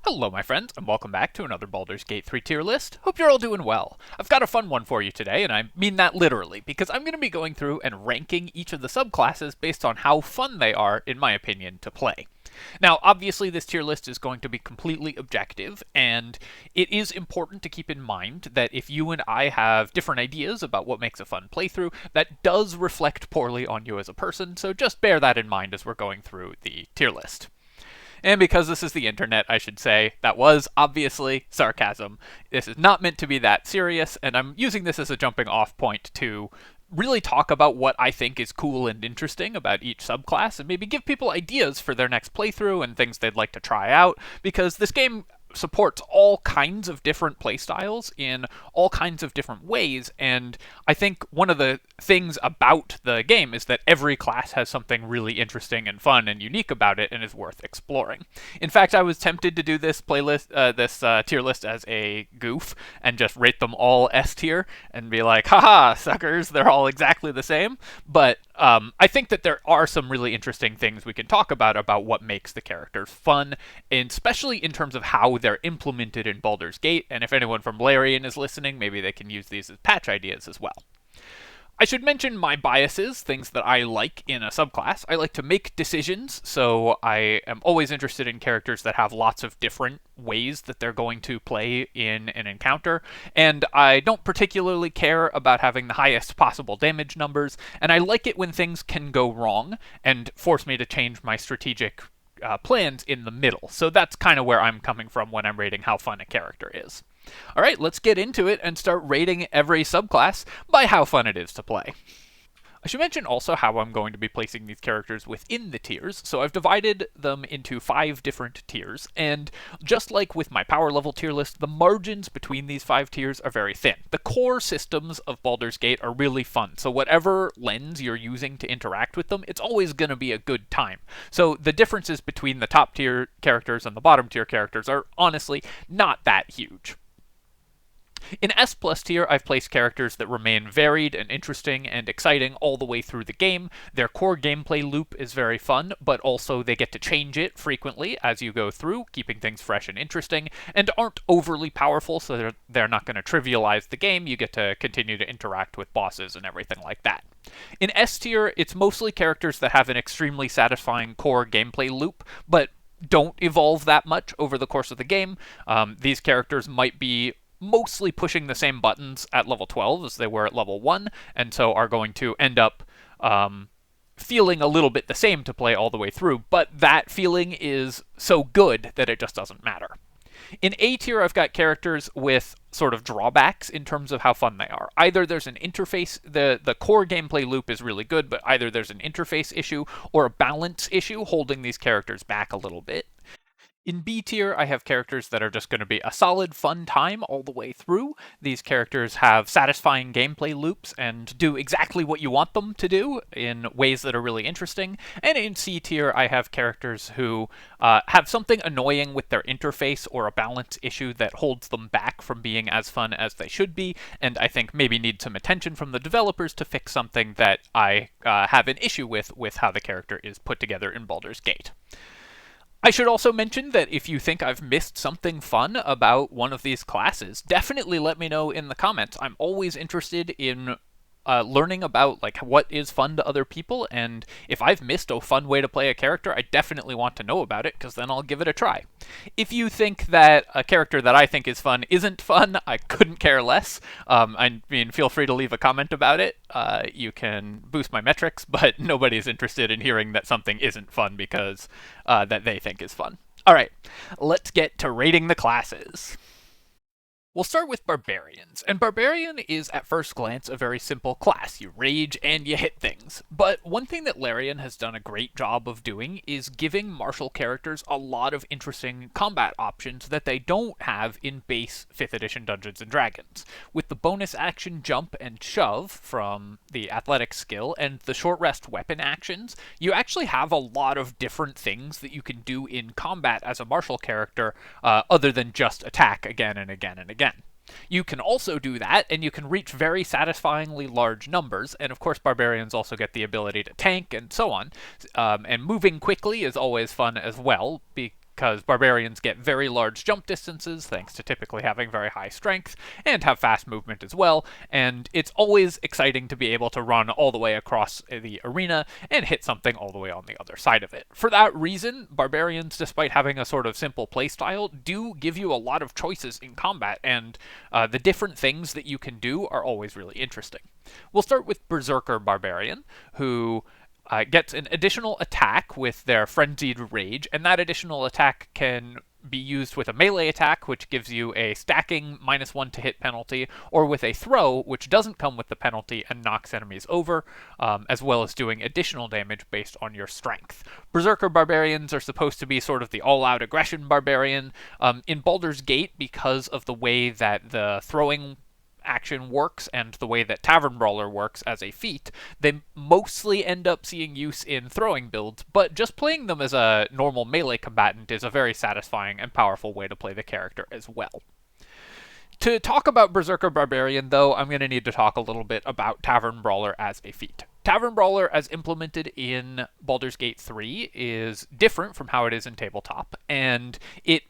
Hello my friends, and welcome back to another Baldur's Gate 3 tier list. Hope you're all doing well. I've got a fun one for you today, and I mean that literally, because I'm going to be going through and ranking each of the subclasses based on how fun they are, in my opinion, to play. Now, obviously this tier list is going to be completely objective, and it is important to keep in mind that if you and I have different ideas about what makes a fun playthrough, that does reflect poorly on you as a person, so just bear that in mind as we're going through the tier list. And because this is the internet, I should say, that was obviously sarcasm. This is not meant to be that serious, and I'm using this as a jumping off point to really talk about what I think is cool and interesting about each subclass, and maybe give people ideas for their next playthrough and things they'd like to try out, because this game supports all kinds of different playstyles in all kinds of different ways, and I think one of the things about the game is that every class has something really interesting and fun and unique about it and is worth exploring. In fact, I was tempted to do this tier list as a goof and just rate them all S tier and be like, haha, suckers, they're all exactly the same, but I think that there are some really interesting things we can talk about what makes the characters fun, and especially in terms of how they're implemented in Baldur's Gate, and if anyone from Barbarian is listening, maybe they can use these as patch ideas as well. I should mention my biases, things that I like in a subclass. I like to make decisions, so I am always interested in characters that have lots of different ways that they're going to play in an encounter, and I don't particularly care about having the highest possible damage numbers, and I like it when things can go wrong and force me to change my strategic plans in the middle. So that's kind of where I'm coming from when I'm rating how fun a character is. Alright, let's get into it and start rating every subclass by how fun it is to play. I should mention also how I'm going to be placing these characters within the tiers, so I've divided them into 5 different tiers, and just like with my power level tier list, the margins between these 5 tiers are very thin. The core systems of Baldur's Gate are really fun, so whatever lens you're using to interact with them, it's always going to be a good time. So the differences between the top tier characters and the bottom tier characters are honestly not that huge. In S+ tier, I've placed characters that remain varied and interesting and exciting all the way through the game. Their core gameplay loop is very fun, but also they get to change it frequently as you go through, keeping things fresh and interesting, and aren't overly powerful, so they're not going to trivialize the game. You get to continue to interact with bosses and everything like that. In S tier, it's mostly characters that have an extremely satisfying core gameplay loop, but don't evolve that much over the course of the game. These characters might be mostly pushing the same buttons at level 12 as they were at level 1, and so are going to end up feeling a little bit the same to play all the way through, but that feeling is so good that it just doesn't matter. In A tier, I've got characters with sort of drawbacks in terms of how fun they are. Either there's an interface, the core gameplay loop is really good, but either there's an interface issue or a balance issue holding these characters back a little bit. In B tier, I have characters that are just going to be a solid, fun time all the way through. These characters have satisfying gameplay loops and do exactly what you want them to do in ways that are really interesting. And in C tier, I have characters who have something annoying with their interface or a balance issue that holds them back from being as fun as they should be, and I think maybe need some attention from the developers to fix something that I have an issue with how the character is put together in Baldur's Gate. I should also mention that if you think I've missed something fun about one of these classes, definitely let me know in the comments. I'm always interested in learning about what is fun to other people, and if I've missed a fun way to play a character, I definitely want to know about it, because then I'll give it a try. If you think that a character that I think is fun isn't fun, I couldn't care less. I mean, feel free to leave a comment about it. You can boost my metrics, but nobody's interested in hearing that something isn't fun because that they think is fun. Alright, let's get to rating the classes. We'll start with Barbarians, and Barbarian is at first glance a very simple class. You rage and you hit things. But one thing that Larian has done a great job of doing is giving martial characters a lot of interesting combat options that they don't have in base 5th edition Dungeons & Dragons. With the bonus action jump and shove from the athletic skill and the short rest weapon actions, you actually have a lot of different things that you can do in combat as a martial character other than just attack again and again and again. You can also do that, and you can reach very satisfyingly large numbers, and of course Barbarians also get the ability to tank and so on, and moving quickly is always fun as well, because Barbarians get very large jump distances, thanks to typically having very high strength, and have fast movement as well, and it's always exciting to be able to run all the way across the arena and hit something all the way on the other side of it. For that reason, Barbarians, despite having a sort of simple playstyle, do give you a lot of choices in combat, and the different things that you can do are always really interesting. We'll start with Berserker Barbarian, who gets an additional attack with their Frenzied Rage, and that additional attack can be used with a melee attack, which gives you a stacking -1 to hit penalty, or with a throw, which doesn't come with the penalty and knocks enemies over, as well as doing additional damage based on your strength. Berserker Barbarians are supposed to be sort of the all-out aggression barbarian. In Baldur's Gate, because of the way that the throwing action works and the way that Tavern Brawler works as a feat, they mostly end up seeing use in throwing builds, but just playing them as a normal melee combatant is a very satisfying and powerful way to play the character as well. To talk about Berserker Barbarian, though, I'm going to need to talk a little bit about Tavern Brawler as a feat. Tavern Brawler, as implemented in Baldur's Gate 3, is different from how it is in Tabletop, and it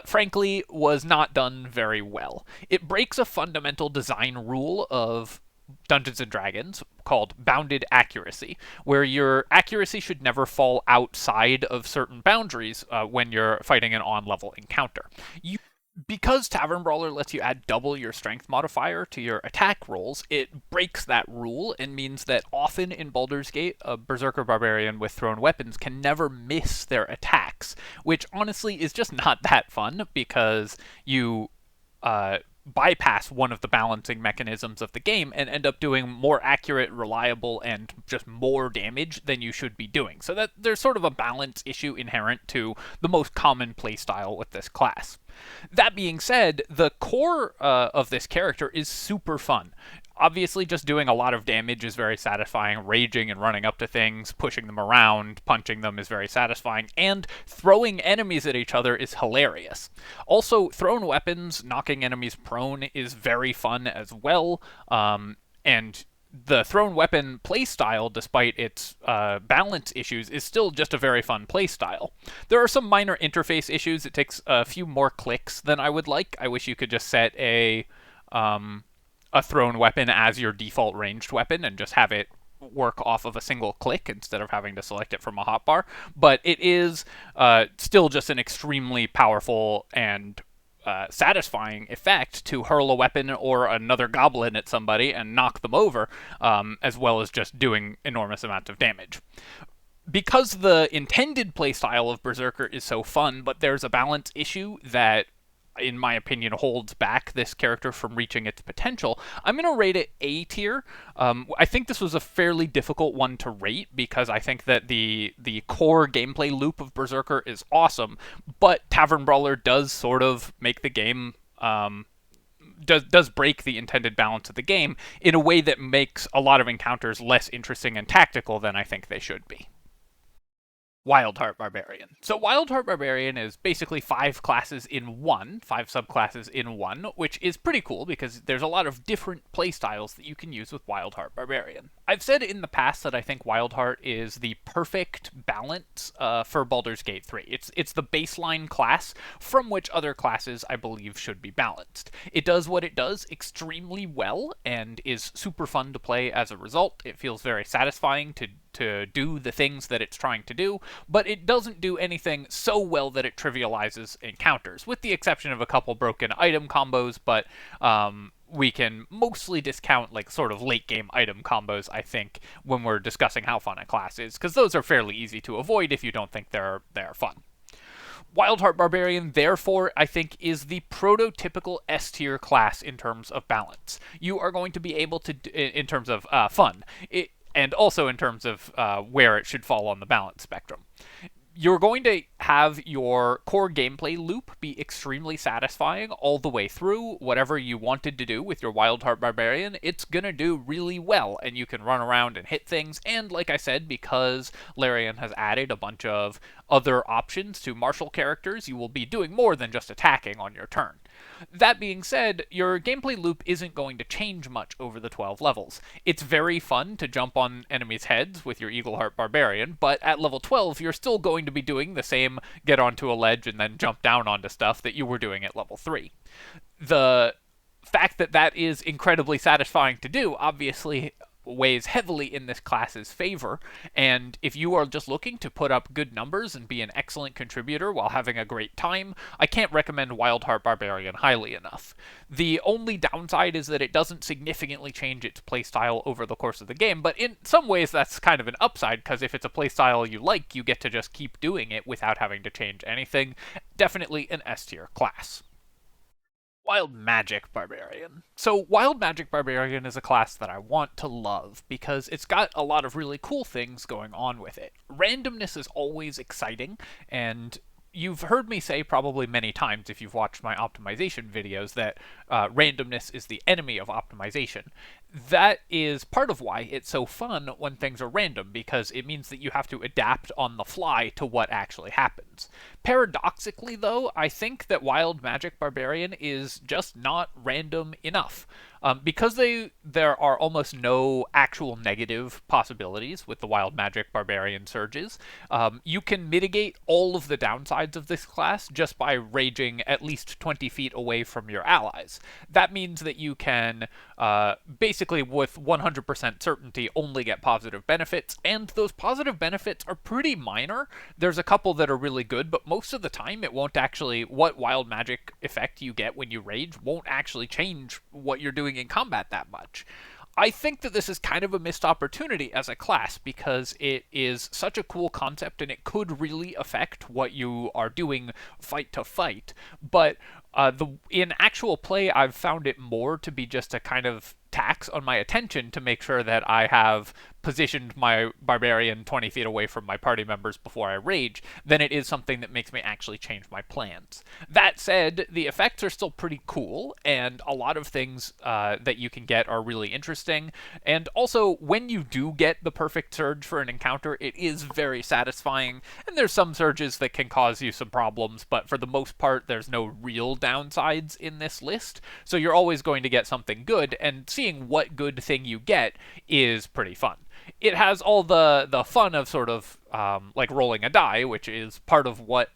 frankly, was not done very well. It breaks a fundamental design rule of Dungeons & Dragons called bounded accuracy, where your accuracy should never fall outside of certain boundaries when you're fighting an on-level encounter. Because Tavern Brawler lets you add double your strength modifier to your attack rolls, it breaks that rule and means that often in Baldur's Gate, a Berserker Barbarian with thrown weapons can never miss their attacks, which honestly is just not that fun because you bypass one of the balancing mechanisms of the game and end up doing more accurate, reliable, and just more damage than you should be doing. So that there's sort of a balance issue inherent to the most common playstyle with this class. That being said, the core of this character is super fun. Obviously, just doing a lot of damage is very satisfying. Raging and running up to things, pushing them around, punching them is very satisfying. And throwing enemies at each other is hilarious. Also, thrown weapons, knocking enemies prone is very fun as well. And the thrown weapon playstyle, despite its balance issues, is still just a very fun playstyle. There are some minor interface issues. It takes a few more clicks than I would like. I wish you could just set a thrown weapon as your default ranged weapon and just have it work off of a single click instead of having to select it from a hotbar. But it is still just an extremely powerful and satisfying effect to hurl a weapon or another goblin at somebody and knock them over, as well as just doing enormous amounts of damage. Because the intended playstyle of Berserker is so fun, but there's a balance issue that, in my opinion, holds back this character from reaching its potential, I'm going to rate it A tier. I think this was a fairly difficult one to rate because I think that the core gameplay loop of Berserker is awesome, but Tavern Brawler does sort of make the game does break the intended balance of the game in a way that makes a lot of encounters less interesting and tactical than I think they should be. Wildheart Barbarian. So Wildheart Barbarian is basically 5 classes in one, 5 subclasses in one, which is pretty cool because there's a lot of different playstyles that you can use with Wildheart Barbarian. I've said in the past that I think Wildheart is the perfect balance for Baldur's Gate 3. It's the baseline class from which other classes, I believe, should be balanced. It does what it does extremely well and is super fun to play as a result. It feels very satisfying to do the things that it's trying to do, but it doesn't do anything so well that it trivializes encounters, with the exception of a couple broken item combos, but we can mostly discount like sort of late game item combos, I think, when we're discussing how fun a class is, because those are fairly easy to avoid if you don't think they're fun. Wildheart Barbarian, therefore, I think, is the prototypical S-tier class in terms of balance. You are going to be able to, in terms of fun, and also in terms of where it should fall on the balance spectrum. You're going to have your core gameplay loop be extremely satisfying all the way through. Whatever you wanted to do with your Wildheart Barbarian, it's going to do really well, and you can run around and hit things. And like I said, because Larian has added a bunch of other options to martial characters, you will be doing more than just attacking on your turn. That being said, your gameplay loop isn't going to change much over the 12 levels. It's very fun to jump on enemies' heads with your Eagleheart Barbarian, but at level 12 you're still going to be doing the same game, get onto a ledge, and then jump down onto stuff that you were doing at level 3. The fact that that is incredibly satisfying to do obviously weighs heavily in this class's favor, and if you are just looking to put up good numbers and be an excellent contributor while having a great time, I can't recommend Wildheart Barbarian highly enough. The only downside is that it doesn't significantly change its playstyle over the course of the game, but in some ways that's kind of an upside, because if it's a playstyle you like, you get to just keep doing it without having to change anything. Definitely an S-tier class. Wild Magic Barbarian. So Wild Magic Barbarian is a class that I want to love because it's got a lot of really cool things going on with it. Randomness is always exciting, and you've heard me say probably many times if you've watched my optimization videos that randomness is the enemy of optimization. That is part of why it's so fun when things are random, because it means that you have to adapt on the fly to what actually happens. Paradoxically, though, I think that Wild Magic Barbarian is just not random enough. Because there are almost no actual negative possibilities with the Wild Magic Barbarian surges, you can mitigate all of the downsides of this class just by raging at least 20 feet away from your allies. That means that you can basically, with 100% certainty, only get positive benefits, and those positive benefits are pretty minor. There's a couple that are really good, but most of the time it won't actually, what wild magic effect you get when you rage won't actually change what you're doing in combat that much. I think that this is kind of a missed opportunity as a class because it is such a cool concept and it could really affect what you are doing fight to fight, but in actual play I've found it more to be just a kind of tax on my attention to make sure that I have positioned my barbarian 20 feet away from my party members before I rage than it is something that makes me actually change my plans. That said, the effects are still pretty cool, and a lot of things that you can get are really interesting, and also when you do get the perfect surge for an encounter, it is very satisfying, and there's some surges that can cause you some problems, but for the most part there's no real downsides in this list, so you're always going to get something good, and seeing what good thing you get is pretty fun. It has all the fun of sort of like rolling a die, which is part of what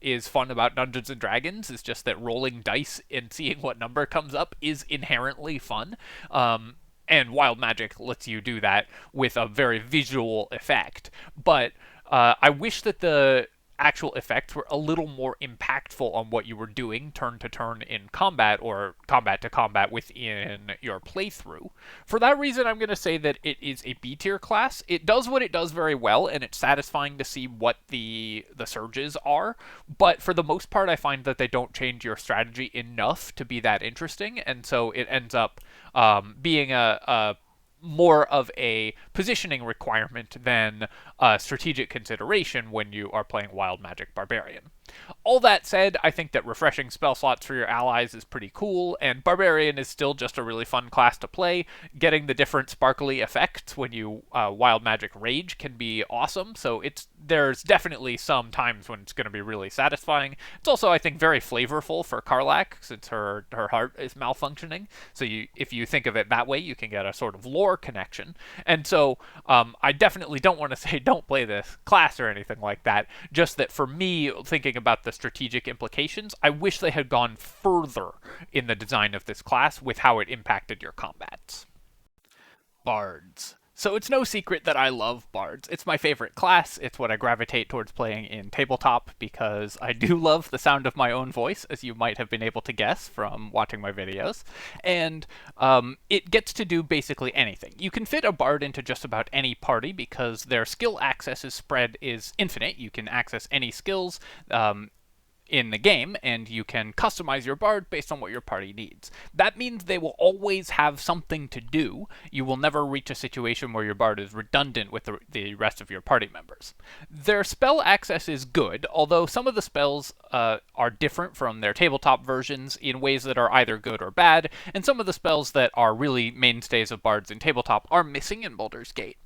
is fun about Dungeons and Dragons, is just that rolling dice and seeing what number comes up is inherently fun. And Wild Magic lets you do that with a very visual effect. But I wish that the actual effects were a little more impactful on what you were doing turn to turn in combat or combat to combat within your playthrough. For that reason, I'm going to say that it is a B tier class. It does what it does very well, and it's satisfying to see what the surges are, but for the most part, I find that they don't change your strategy enough to be that interesting, and so it ends up being a more of a positioning requirement than a strategic consideration when you are playing Wild Magic Barbarian. All that said, I think that refreshing spell slots for your allies is pretty cool, and Barbarian is still just a really fun class to play. Getting the different sparkly effects when you Wild Magic Rage can be awesome, so there's definitely some times when it's going to be really satisfying. It's also, I think, very flavorful for Karlach, since her heart is malfunctioning, so if you think of it that way, you can get a sort of lore connection. And so I definitely don't want to say don't play this class or anything like that, just that for me, thinking about the strategic implications, I wish they had gone further in the design of this class with how it impacted your combats. Bards. So it's no secret that I love Bards. It's my favorite class. It's what I gravitate towards playing in tabletop because I do love the sound of my own voice, as you might have been able to guess from watching my videos. And it gets to do basically anything. You can fit a Bard into just about any party because their skill access is infinite. You can access any skills in the game, and you can customize your Bard based on what your party needs. That means they will always have something to do. You will never reach a situation where your Bard is redundant with the rest of your party members. Their spell access is good, although some of the spells are different from their tabletop versions in ways that are either good or bad, and some of the spells that are really mainstays of Bards in tabletop are missing in Baldur's Gate.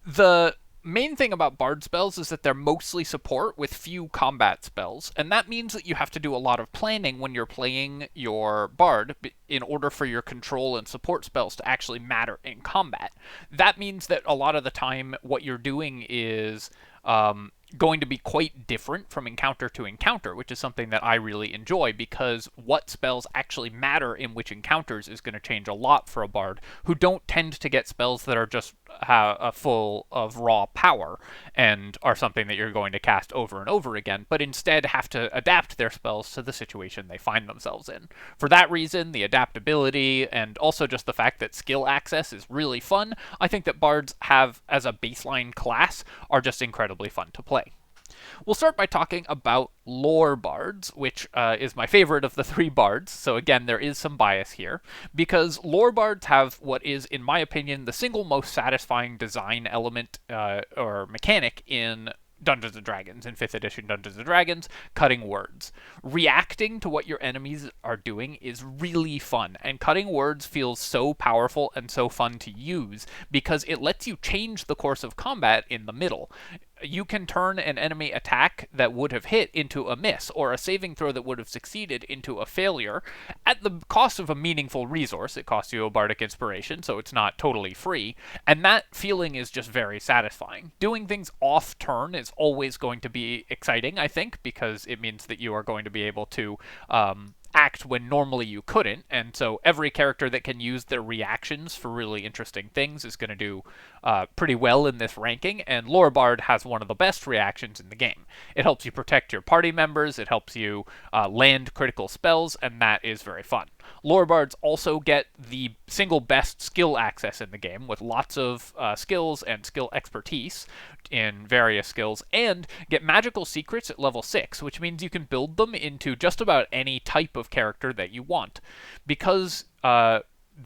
The main thing about Bard spells is that they're mostly support with few combat spells, and that means that you have to do a lot of planning when you're playing your Bard in order for your control and support spells to actually matter in combat. That means that a lot of the time what you're doing is going to be quite different from encounter to encounter, which is something that I really enjoy, because what spells actually matter in which encounters is going to change a lot for a bard who don't tend to get spells that are just full of raw power and are something that you're going to cast over and over again, but instead have to adapt their spells to the situation they find themselves in. For that reason, the adaptability and also just the fact that skill access is really fun, I think that bards have, as a baseline class, are just incredibly fun to play. We'll start by talking about lore bards, which is my favorite of the three bards. So again, there is some bias here, because lore bards have what is, in my opinion, the single most satisfying design element or mechanic in Dungeons & Dragons, in 5th edition Dungeons & Dragons, cutting words. Reacting to what your enemies are doing is really fun, and cutting words feels so powerful and so fun to use because it lets you change the course of combat in the middle. You can turn an enemy attack that would have hit into a miss, or a saving throw that would have succeeded into a failure, at the cost of a meaningful resource. It costs you a bardic inspiration, so it's not totally free, and that feeling is just very satisfying. Doing things off turn is always going to be exciting, I think, because it means that you are going to be able to act when normally you couldn't, and so every character that can use their reactions for really interesting things is going to do pretty well in this ranking, and Lore Bard has one of the best reactions in the game. It helps you protect your party members, it helps you land critical spells, and that is very fun. Lore Bards also get the single best skill access in the game, with lots of skills and skill expertise in various skills, and get magical secrets at level 6, which means you can build them into just about any type of character that you want. Because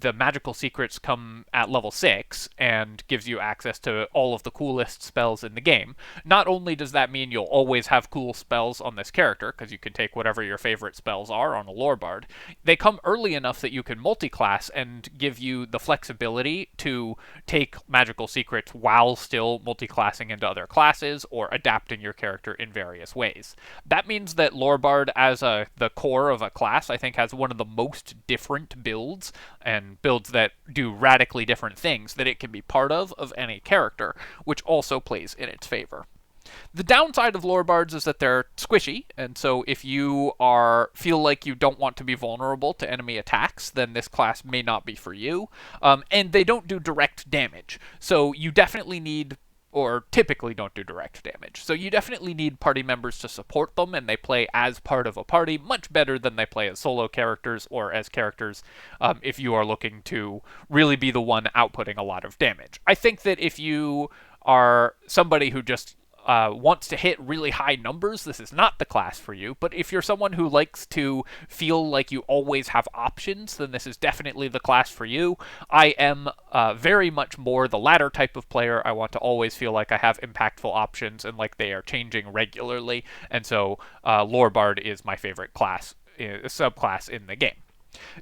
the magical secrets come at level 6 and gives you access to all of the coolest spells in the game. Not only does that mean you'll always have cool spells on this character, because you can take whatever your favorite spells are on a lore bard, they come early enough that you can multi-class and give you the flexibility to take magical secrets while still multi-classing into other classes or adapting your character in various ways. That means that lore bard, as the core of a class, I think has one of the most different builds, and builds that do radically different things that it can be part of any character, which also plays in its favor. The downside of lore bards is that they're squishy, and so if you feel like you don't want to be vulnerable to enemy attacks, then this class may not be for you. And they don't do direct damage, so you definitely need, or typically don't do direct damage. So you definitely need party members to support them, and they play as part of a party much better than they play as solo characters or as characters if you are looking to really be the one outputting a lot of damage. I think that if you are somebody who just wants to hit really high numbers, this is not the class for you. But if you're someone who likes to feel like you always have options, then this is definitely the class for you. I am very much more the latter type of player. I want to always feel like I have impactful options and like they are changing regularly. And so Lore Bard is my favorite class, subclass in the game.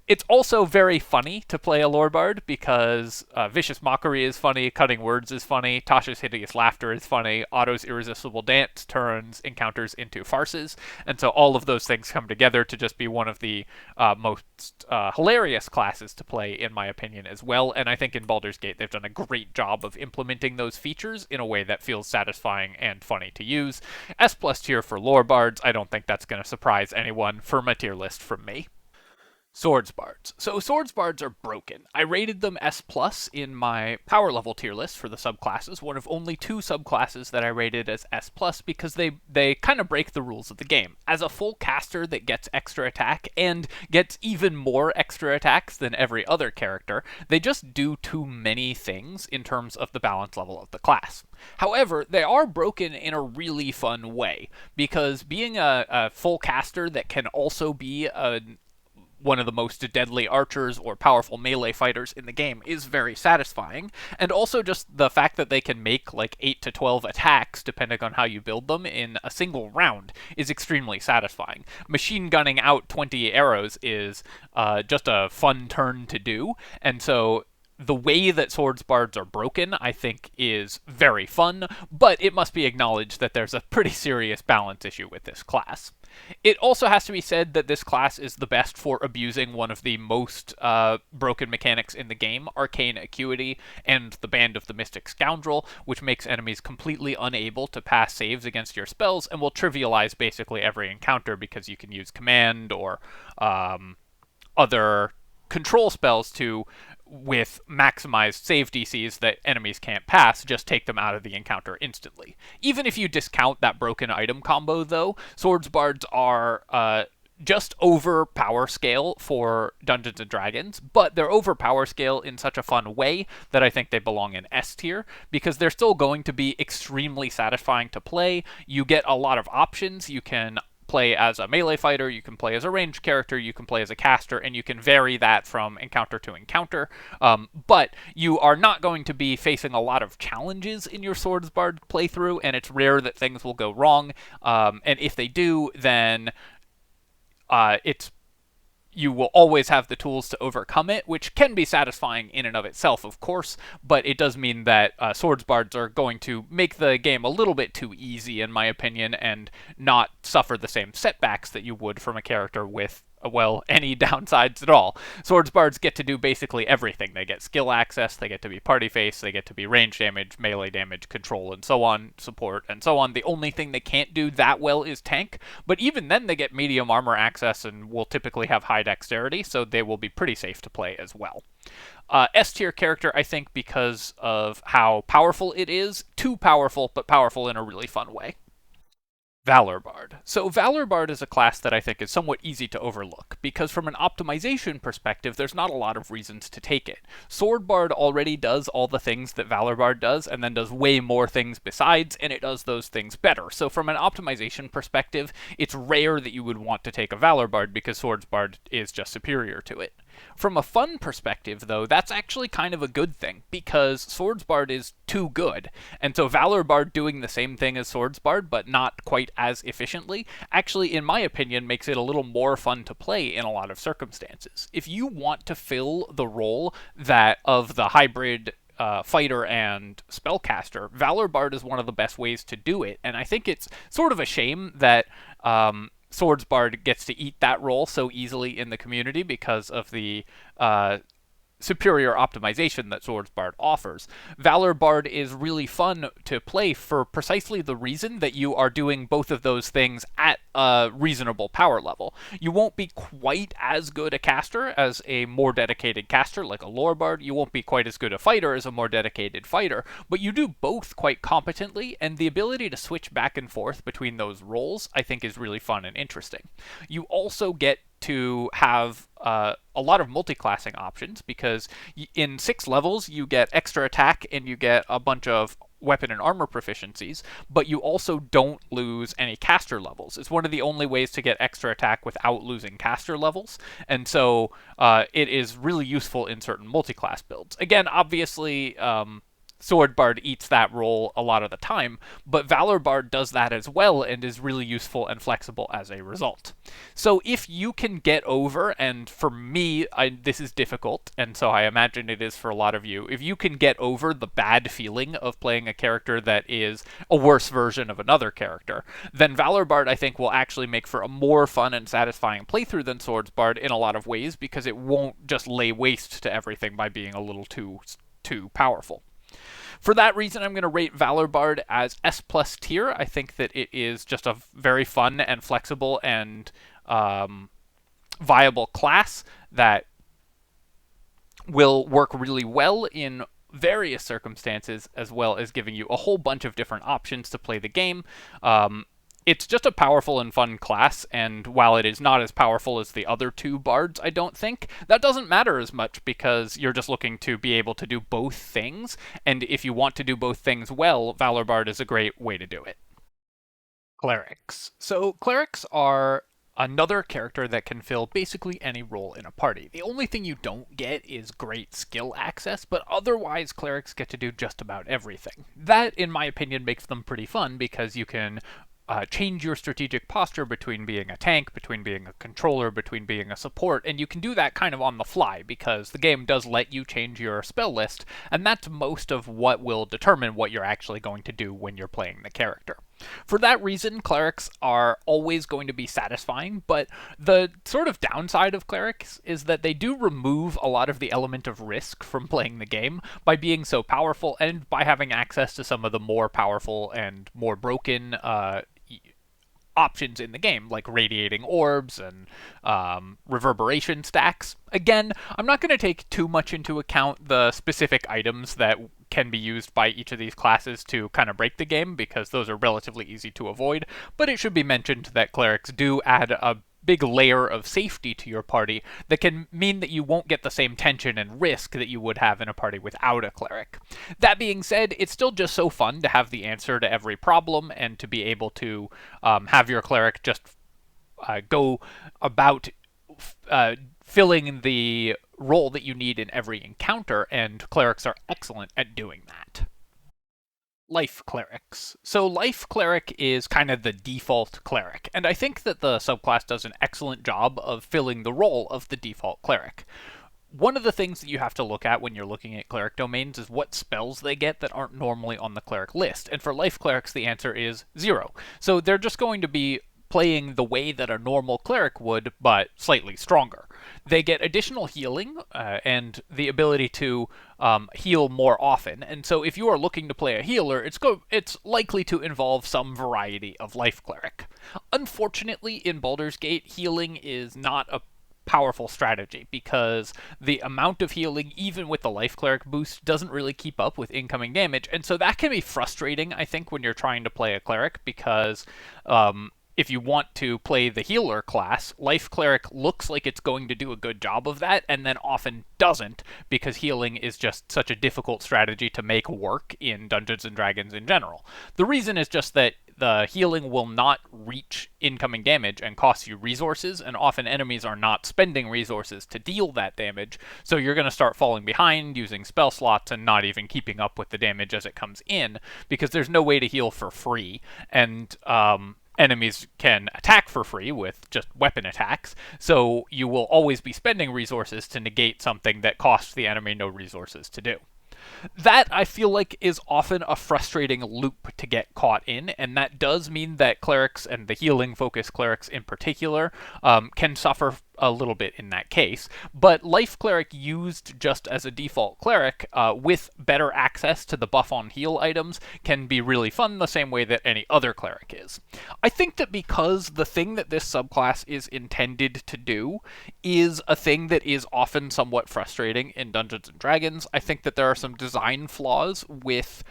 It's also very funny to play a lore bard because Vicious Mockery is funny, Cutting Words is funny, Tasha's Hideous Laughter is funny, Otto's Irresistible Dance turns encounters into farces, and so all of those things come together to just be one of the most hilarious classes to play, in my opinion, as well, and I think in Baldur's Gate they've done a great job of implementing those features in a way that feels satisfying and funny to use. S+ tier for lore bards, I don't think that's going to surprise anyone from a tier list from me. Swords Bards. So Swords Bards are broken. I rated them S+ in my power level tier list for the subclasses, one of only 2 subclasses that I rated as S+, because they kind of break the rules of the game. As a full caster that gets extra attack, and gets even more extra attacks than every other character, they just do too many things in terms of the balance level of the class. However, they are broken in a really fun way, because being a full caster that can also be one of the most deadly archers or powerful melee fighters in the game is very satisfying, and also just the fact that they can make like 8 to 12 attacks depending on how you build them in a single round is extremely satisfying. Machine gunning out 20 arrows is just a fun turn to do, and so the way that Swords Bards are broken, I think, is very fun, but it must be acknowledged that there's a pretty serious balance issue with this class. It also has to be said that this class is the best for abusing one of the most broken mechanics in the game, Arcane Acuity and the Band of the Mystic Scoundrel, which makes enemies completely unable to pass saves against your spells and will trivialize basically every encounter because you can use command or other control spells to, with maximized save DCs that enemies can't pass, just take them out of the encounter instantly. Even if you discount that broken item combo, though, Swords Bards are just over power scale for Dungeons and Dragons, but they're over power scale in such a fun way that I think they belong in S tier, because they're still going to be extremely satisfying to play. You get a lot of options. You can play as a melee fighter, you can play as a ranged character, you can play as a caster, and you can vary that from encounter to encounter. But you are not going to be facing a lot of challenges in your Swordsbard playthrough, and it's rare that things will go wrong. And if they do, then you will always have the tools to overcome it, which can be satisfying in and of itself, of course, but it does mean that Swords Bards are going to make the game a little bit too easy, in my opinion, and not suffer the same setbacks that you would from a character with, well, any downsides at all. Swords Bards get to do basically everything. They get skill access, they get to be party face, they get to be range damage, melee damage, control, and so on, support, and so on. The only thing they can't do that well is tank, but even then they get medium armor access and will typically have high dexterity, so they will be pretty safe to play as well. S tier character, I think, because of how powerful it is. Too powerful, but powerful in a really fun way. Valor Bard. So Valor Bard is a class that I think is somewhat easy to overlook, because from an optimization perspective, there's not a lot of reasons to take it. Sword Bard already does all the things that Valor Bard does, and then does way more things besides, and it does those things better. So from an optimization perspective, it's rare that you would want to take a Valor Bard, because Swords Bard is just superior to it. From a fun perspective, though, that's actually kind of a good thing, because Swords Bard is too good, and so Valor Bard doing the same thing as Swords Bard, but not quite as efficiently, actually, in my opinion, makes it a little more fun to play in a lot of circumstances. If you want to fill the role that of the hybrid fighter and spellcaster, Valor Bard is one of the best ways to do it, and I think it's sort of a shame that Swords Bard gets to eat that role so easily in the community because of the superior optimization that Swords Bard offers. Valor Bard is really fun to play for precisely the reason that you are doing both of those things at a reasonable power level. You won't be quite as good a caster as a more dedicated caster like a Lore Bard. You won't be quite as good a fighter as a more dedicated fighter, but you do both quite competently, and the ability to switch back and forth between those roles I think is really fun and interesting. You also get to have a lot of multi-classing options, because in 6 levels you get extra attack and you get a bunch of weapon and armor proficiencies, but you also don't lose any caster levels. It's one of the only ways to get extra attack without losing caster levels, and so it is really useful in certain multi-class builds. Again, obviously, Sword Bard eats that role a lot of the time, but Valor Bard does that as well and is really useful and flexible as a result. So if you can get over, and for me, this is difficult, and so I imagine it is for a lot of you, if you can get over the bad feeling of playing a character that is a worse version of another character, then Valor Bard, I think, will actually make for a more fun and satisfying playthrough than Swords Bard in a lot of ways, because it won't just lay waste to everything by being a little too powerful. For that reason, I'm going to rate Valor Bard as S+ tier. I think that it is just a very fun and flexible and viable class that will work really well in various circumstances, as well as giving you a whole bunch of different options to play the game. It's just a powerful and fun class, and while it is not as powerful as the other 2 bards, I don't think, that doesn't matter as much, because you're just looking to be able to do both things, and if you want to do both things well, Valor Bard is a great way to do it. Clerics. So Clerics are another character that can fill basically any role in a party. The only thing you don't get is great skill access, but otherwise Clerics get to do just about everything. That, in my opinion, makes them pretty fun, because you can change your strategic posture between being a tank, between being a controller, between being a support, and you can do that kind of on the fly, because the game does let you change your spell list, and that's most of what will determine what you're actually going to do when you're playing the character. For that reason, clerics are always going to be satisfying, but the sort of downside of clerics is that they do remove a lot of the element of risk from playing the game by being so powerful and by having access to some of the more powerful and more broken options in the game, like radiating orbs and reverberation stacks. Again, I'm not going to take too much into account the specific items that can be used by each of these classes to kind of break the game, because those are relatively easy to avoid, but it should be mentioned that clerics do add a big layer of safety to your party that can mean that you won't get the same tension and risk that you would have in a party without a cleric. That being said, it's still just so fun to have the answer to every problem and to be able to have your cleric just go about filling the role that you need in every encounter, and clerics are excellent at doing that. Life Clerics. So Life Cleric is kind of the default cleric, and I think that the subclass does an excellent job of filling the role of the default cleric. One of the things that you have to look at when you're looking at cleric domains is what spells they get that aren't normally on the cleric list, and for Life Clerics the answer is 0. So they're just going to be playing the way that a normal cleric would, but slightly stronger. They get additional healing and the ability to heal more often, and so if you are looking to play a healer, it's likely to involve some variety of Life Cleric. Unfortunately, in Baldur's Gate, healing is not a powerful strategy, because the amount of healing, even with the Life Cleric boost, doesn't really keep up with incoming damage, and so that can be frustrating, I think, when you're trying to play a cleric, because if you want to play the healer class, Life Cleric looks like it's going to do a good job of that, and then often doesn't, because healing is just such a difficult strategy to make work in Dungeons & Dragons in general. The reason is just that the healing will not reach incoming damage and cost you resources, and often enemies are not spending resources to deal that damage, so you're going to start falling behind, using spell slots, and not even keeping up with the damage as it comes in, because there's no way to heal for free, and enemies can attack for free with just weapon attacks, so you will always be spending resources to negate something that costs the enemy no resources to do. That, I feel like, is often a frustrating loop to get caught in, and that does mean that clerics, and the healing-focused clerics in particular, can suffer a little bit in that case. But Life Cleric used just as a default cleric, with better access to the buff on heal items, can be really fun the same way that any other cleric is. I think that because the thing that this subclass is intended to do is a thing that is often somewhat frustrating in Dungeons & Dragons, I think that there are some design flaws with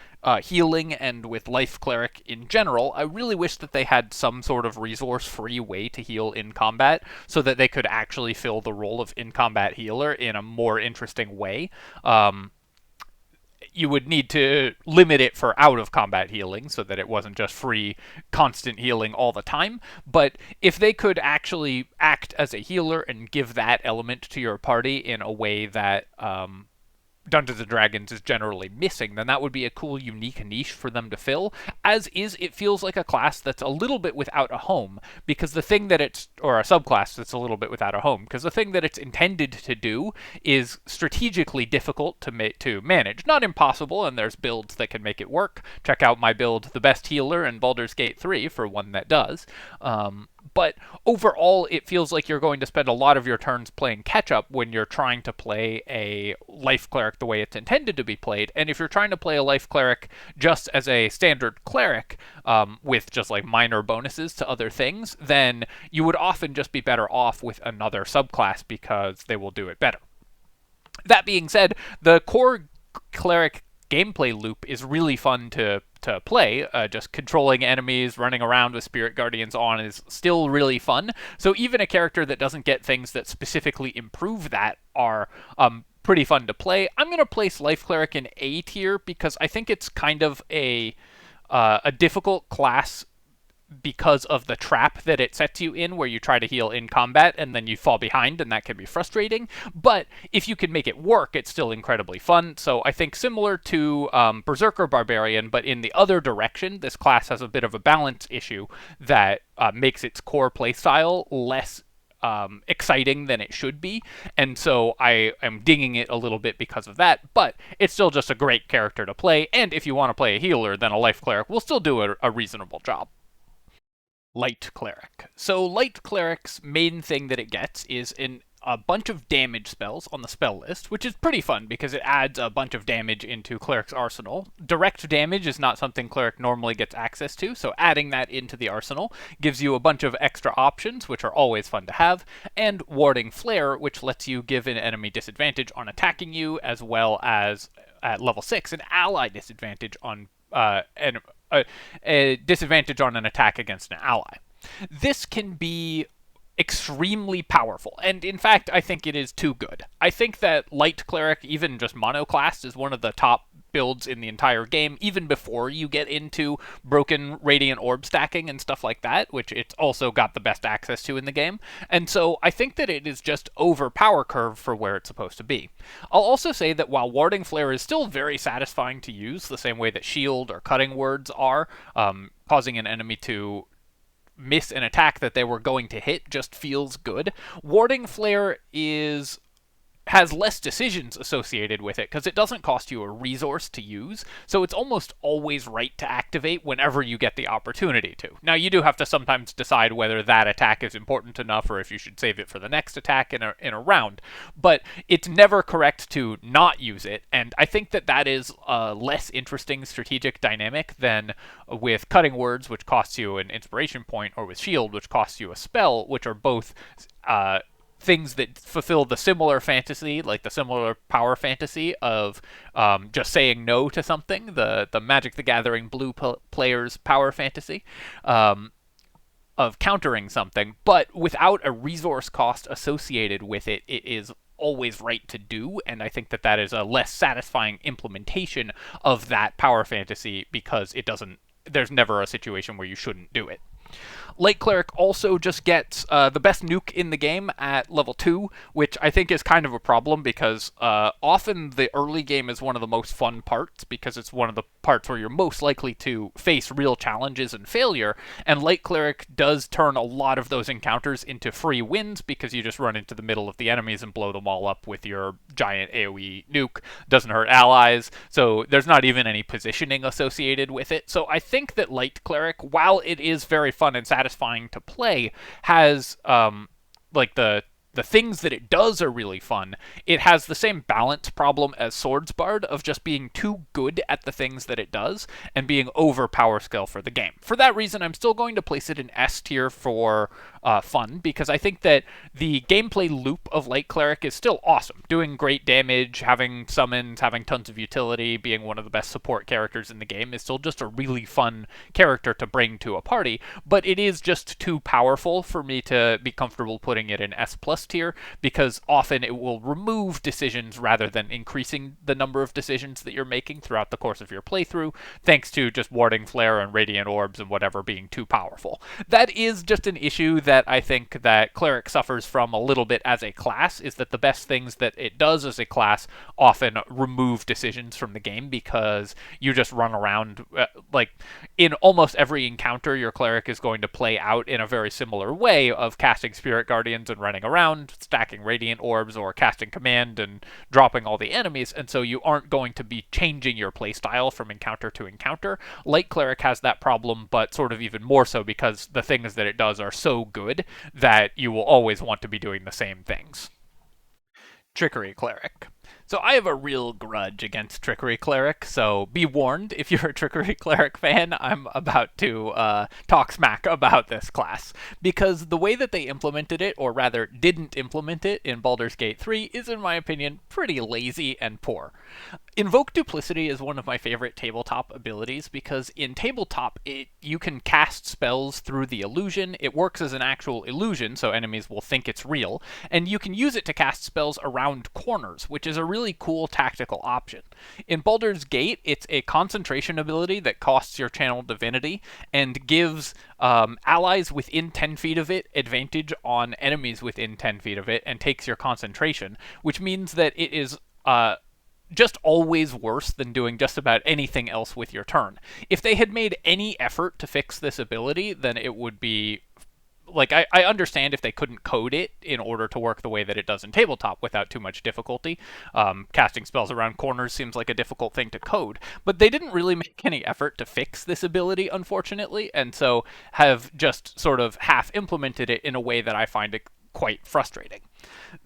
healing and with Life Cleric in general. I really wish that they had some sort of resource-free way to heal in combat, so that they could actually fill the role of in-combat healer in a more interesting way. You would need to limit it for out-of-combat healing, so that it wasn't just free, constant healing all the time. But if they could actually act as a healer and give that element to your party in a way that Dungeons & Dragons is generally missing, then that would be a cool, unique niche for them to fill. As is, it feels like a class that's a little bit without a home, because the thing that it's, or a subclass that's a little bit without a home, because the thing that it's intended to do is strategically difficult to manage. Not impossible, and there's builds that can make it work. Check out my build, The Best Healer in Baldur's Gate 3, for one that does. But overall, it feels like you're going to spend a lot of your turns playing catch-up when you're trying to play a Life Cleric the way it's intended to be played. And if you're trying to play a Life Cleric just as a standard cleric, with just like minor bonuses to other things, then you would often just be better off with another subclass, because they will do it better. That being said, the core cleric gameplay loop is really fun to play. Just controlling enemies, running around with Spirit Guardians on is still really fun. So even a character that doesn't get things that specifically improve that are pretty fun to play. I'm going to place Life Cleric in A tier, because I think it's kind of a difficult class because of the trap that it sets you in, where you try to heal in combat and then you fall behind, and that can be frustrating. But if you can make it work, it's still incredibly fun. So I think similar to Berserker Barbarian, but in the other direction, this class has a bit of a balance issue that makes its core playstyle less exciting than it should be, and so I am dinging it a little bit because of that, but it's still just a great character to play, and if you want to play a healer, then a Life Cleric will still do a reasonable job. Light Cleric. So Light Cleric's main thing that it gets is a bunch of damage spells on the spell list, which is pretty fun because it adds a bunch of damage into Cleric's arsenal. Direct damage is not something Cleric normally gets access to, so adding that into the arsenal gives you a bunch of extra options, which are always fun to have, and Warding Flare, which lets you give an enemy disadvantage on attacking you, as well as, at level 6, an ally disadvantage on a disadvantage on an attack against an ally. This can be extremely powerful, and in fact, I think it is too good. I think that Light Cleric, even just monoclassed, is one of the top builds in the entire game, even before you get into broken Radiant Orb stacking and stuff like that, which it's also got the best access to in the game. And so I think that it is just over power curve for where it's supposed to be. I'll also say that while Warding Flare is still very satisfying to use, the same way that Shield or Cutting Words are, causing an enemy to miss an attack that they were going to hit just feels good. Warding Flare has less decisions associated with it because it doesn't cost you a resource to use, so it's almost always right to activate whenever you get the opportunity to. Now, you do have to sometimes decide whether that attack is important enough or if you should save it for the next attack in a round, but it's never correct to not use it, and I think that that is a less interesting strategic dynamic than with Cutting Words, which costs you an inspiration point, or with Shield, which costs you a spell, which are both things that fulfill the similar fantasy, like the similar power fantasy of just saying no to something, the Magic the Gathering blue player's power fantasy of countering something, but without a resource cost associated with it, it is always right to do, and I think that that is a less satisfying implementation of that power fantasy because there's never a situation where you shouldn't do it. Light Cleric also just gets the best nuke in the game at level 2, which I think is kind of a problem because often the early game is one of the most fun parts because it's one of the parts where you're most likely to face real challenges and failure, and Light Cleric does turn a lot of those encounters into free wins because you just run into the middle of the enemies and blow them all up with your giant AoE nuke. Doesn't hurt allies, so there's not even any positioning associated with it. So I think that Light Cleric, while it is very fun and satisfying to play, has like the things that it does are really fun. It has the same balance problem as Swords Bard of just being too good at the things that it does and being over power skill for the game. For that reason, I'm still going to place it in S tier for fun, because I think that the gameplay loop of Light Cleric is still awesome. Doing great damage, having summons, having tons of utility, being one of the best support characters in the game is still just a really fun character to bring to a party, but it is just too powerful for me to be comfortable putting it in S+ tier, because often it will remove decisions rather than increasing the number of decisions that you're making throughout the course of your playthrough, thanks to just Warding Flare and Radiant Orbs and whatever being too powerful. That is just an issue that I think that Cleric suffers from a little bit as a class, is that the best things that it does as a class often remove decisions from the game because you just run around. Like, in almost every encounter, your Cleric is going to play out in a very similar way of casting Spirit Guardians and running around, stacking Radiant Orbs, or casting Command and dropping all the enemies, and so you aren't going to be changing your playstyle from encounter to encounter. Light Cleric has that problem, but sort of even more so because the things that it does are so good that you will always want to be doing the same things. Trickery Cleric. So I have a real grudge against Trickery Cleric, so be warned, if you're a Trickery Cleric fan, I'm about to talk smack about this class. Because the way that they implemented it, or rather didn't implement it in Baldur's Gate 3, is in my opinion pretty lazy and poor. Invoke Duplicity is one of my favorite tabletop abilities because in tabletop you can cast spells through the illusion, it works as an actual illusion so enemies will think it's real, and you can use it to cast spells around corners, which is a really cool tactical option. In Baldur's Gate, it's a concentration ability that costs your channel divinity and gives allies within 10 feet of it advantage on enemies within 10 feet of it and takes your concentration, which means that it is just always worse than doing just about anything else with your turn. If they had made any effort to fix this ability, then it would be like I understand if they couldn't code it in order to work the way that it does in tabletop without too much difficulty. Casting spells around corners seems like a difficult thing to code, but they didn't really make any effort to fix this ability, unfortunately, and so have just sort of half implemented it in a way that I find it quite frustrating.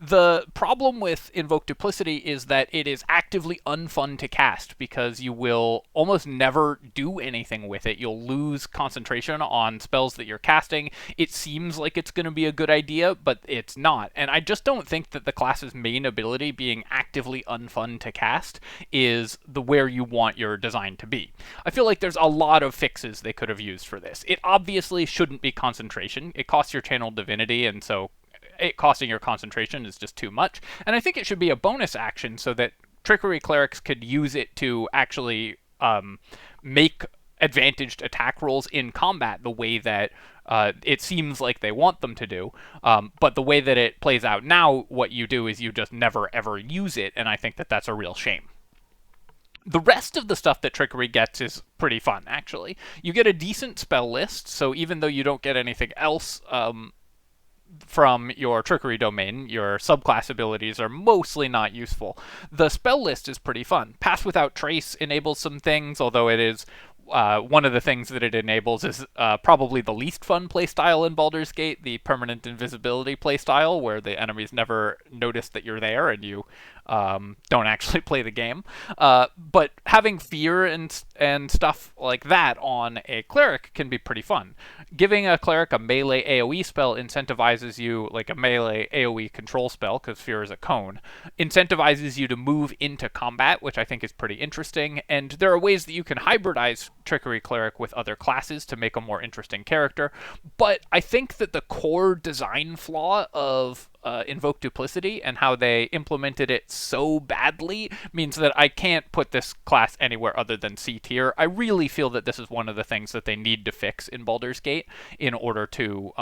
The problem with Invoke Duplicity is that it is actively unfun to cast because you will almost never do anything with it. You'll lose concentration on spells that you're casting. It seems like it's going to be a good idea, but it's not. And I just don't think that the class's main ability being actively unfun to cast is the where you want your design to be. I feel like there's a lot of fixes they could have used for this. It obviously shouldn't be concentration. It costs your channel divinity, and so it costing your concentration is just too much. And I think it should be a bonus action so that Trickery Clerics could use it to actually make advantaged attack rolls in combat the way that it seems like they want them to do. But the way that it plays out now, what you do is you just never ever use it, and I think that that's a real shame. The rest of the stuff that Trickery gets is pretty fun, actually. You get a decent spell list, so even though you don't get anything else from your Trickery domain, your subclass abilities are mostly not useful. The spell list is pretty fun. Pass Without Trace enables some things, although it is one of the things that it enables is probably the least fun playstyle in Baldur's Gate, the permanent invisibility playstyle, where the enemies never notice that you're there and you don't actually play the game. But having fear and stuff like that on a cleric can be pretty fun. Giving a cleric a melee AoE spell incentivizes you, like a melee AoE control spell, because fear is a cone, incentivizes you to move into combat, which I think is pretty interesting. And there are ways that you can hybridize Trickery Cleric with other classes to make a more interesting character. But I think that the core design flaw of Invoke Duplicity and how they implemented it so badly means that I can't put this class anywhere other than C tier. I really feel that this is one of the things that they need to fix in Baldur's Gate in order to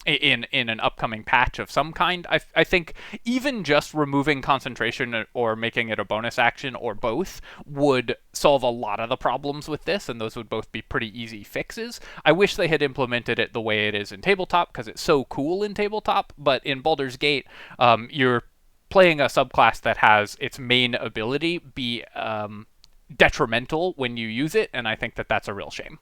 in an upcoming patch of some kind. I think even just removing concentration or making it a bonus action or both would solve a lot of the problems with this, and those would both be pretty easy fixes. I wish they had implemented it the way it is in tabletop, because it's so cool in tabletop, but in Baldur's Gate, you're playing a subclass that has its main ability be detrimental when you use it, and I think that that's a real shame.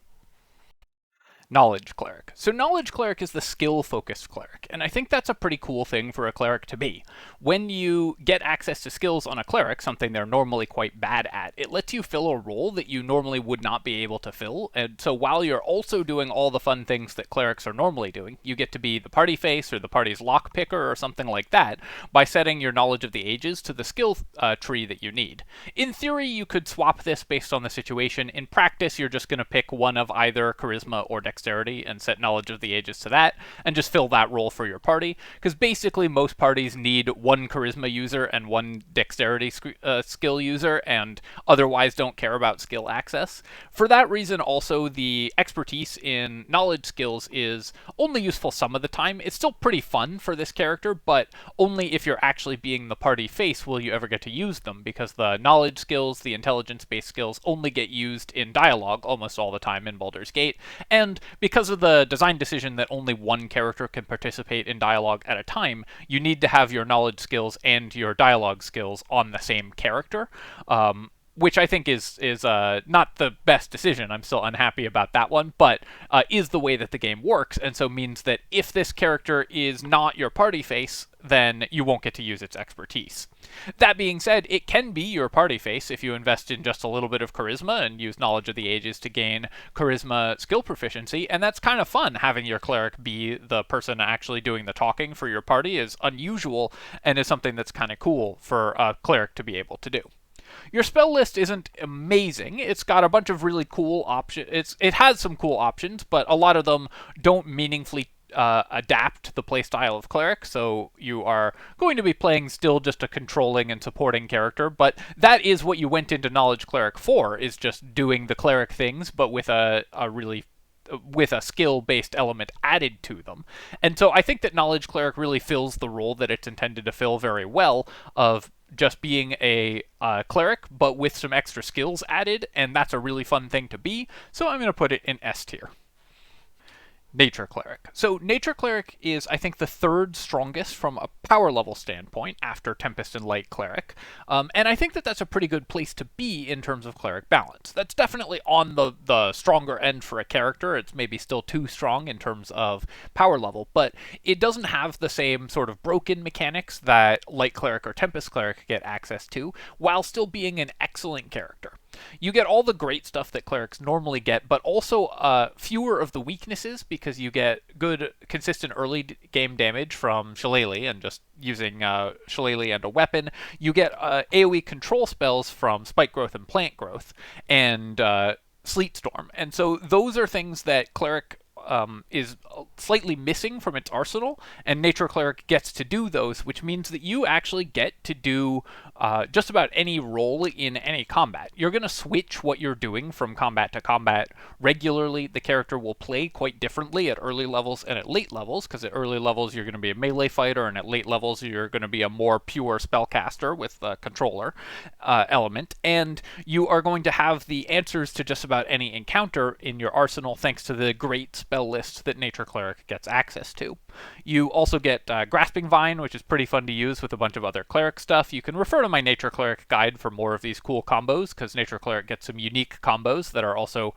Knowledge Cleric. So Knowledge Cleric is the skill-focused cleric, and I think that's a pretty cool thing for a cleric to be. When you get access to skills on a cleric, something they're normally quite bad at, it lets you fill a role that you normally would not be able to fill, and so while you're also doing all the fun things that clerics are normally doing, you get to be the party face or the party's lockpicker or something like that by setting your Knowledge of the Ages to the skill tree that you need. In theory, you could swap this based on the situation. In practice, you're just going to pick one of either Charisma or Dexterity and set Knowledge of the Ages to that, and just fill that role for your party, because basically most parties need one Charisma user and one Dexterity skill user, and otherwise don't care about skill access. For that reason, also, the expertise in knowledge skills is only useful some of the time. It's still pretty fun for this character, but only if you're actually being the party face will you ever get to use them, because the knowledge skills, the intelligence-based skills, only get used in dialogue almost all the time in Baldur's Gate, and because of the design decision that only one character can participate in dialogue at a time, you need to have your knowledge skills and your dialogue skills on the same character, which I think is not the best decision. I'm still unhappy about that one, but is the way that the game works, and so means that if this character is not your party face, then you won't get to use its expertise. That being said, it can be your party face if you invest in just a little bit of charisma and use Knowledge of the Ages to gain charisma skill proficiency, and that's kind of fun. Having your cleric be the person actually doing the talking for your party is unusual and is something that's kind of cool for a cleric to be able to do. Your spell list isn't amazing. It's got a bunch of really cool options. It has some cool options, but a lot of them don't meaningfully adapt the playstyle of Cleric, so you are going to be playing still just a controlling and supporting character, but that is what you went into Knowledge Cleric for, is just doing the Cleric things, but with a skill-based element added to them. And so I think that Knowledge Cleric really fills the role that it's intended to fill very well, of just being a cleric, but with some extra skills added, and that's a really fun thing to be, so I'm going to put it in S tier. Nature Cleric. So Nature Cleric is, I think, the third strongest from a power level standpoint after Tempest and Light Cleric. And I think that that's a pretty good place to be in terms of cleric balance. That's definitely on the stronger end for a character. It's maybe still too strong in terms of power level, but it doesn't have the same sort of broken mechanics that Light Cleric or Tempest Cleric get access to, while still being an excellent character. You get all the great stuff that clerics normally get, but also fewer of the weaknesses because you get good, consistent early game damage from Shillelagh and just using Shillelagh and a weapon. You get AoE control spells from Spike Growth and Plant Growth and Sleet Storm. And so those are things that cleric is slightly missing from its arsenal, and Nature Cleric gets to do those, which means that you actually get to do just about any role in any combat. You're going to switch what you're doing from combat to combat regularly. The character will play quite differently at early levels and at late levels, because at early levels you're going to be a melee fighter, and at late levels you're going to be a more pure spellcaster with the controller element, and you are going to have the answers to just about any encounter in your arsenal thanks to the great spell list that Nature Cleric gets access to. You also get Grasping Vine, which is pretty fun to use with a bunch of other cleric stuff. You can refer to my Nature Cleric guide for more of these cool combos, because Nature Cleric gets some unique combos that are also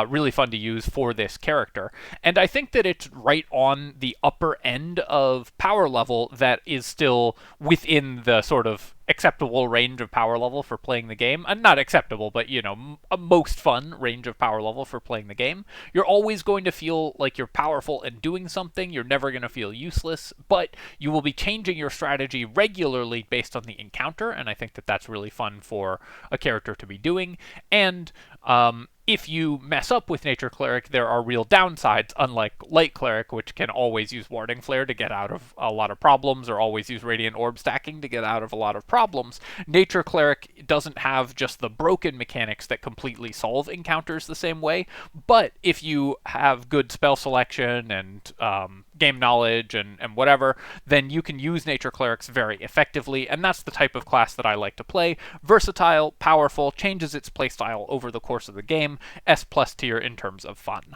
really fun to use for this character. And I think that it's right on the upper end of power level that is still within the sort of acceptable range of power level for playing the game. Not acceptable, but, you know, a most fun range of power level for playing the game. You're always going to feel like you're powerful and doing something. You're never going to feel useless, but you will be changing your strategy regularly based on the encounter, and I think that that's really fun for a character to be doing. And if you mess up with Nature Cleric, there are real downsides, unlike Light Cleric, which can always use Warding Flare to get out of a lot of problems, or always use Radiant Orb stacking to get out of a lot of problems. Nature Cleric doesn't have just the broken mechanics that completely solve encounters the same way, but if you have good spell selection and game knowledge and whatever, then you can use Nature Clerics very effectively, and that's the type of class that I like to play. Versatile, powerful, changes its playstyle over the course of the game, S+ tier in terms of fun.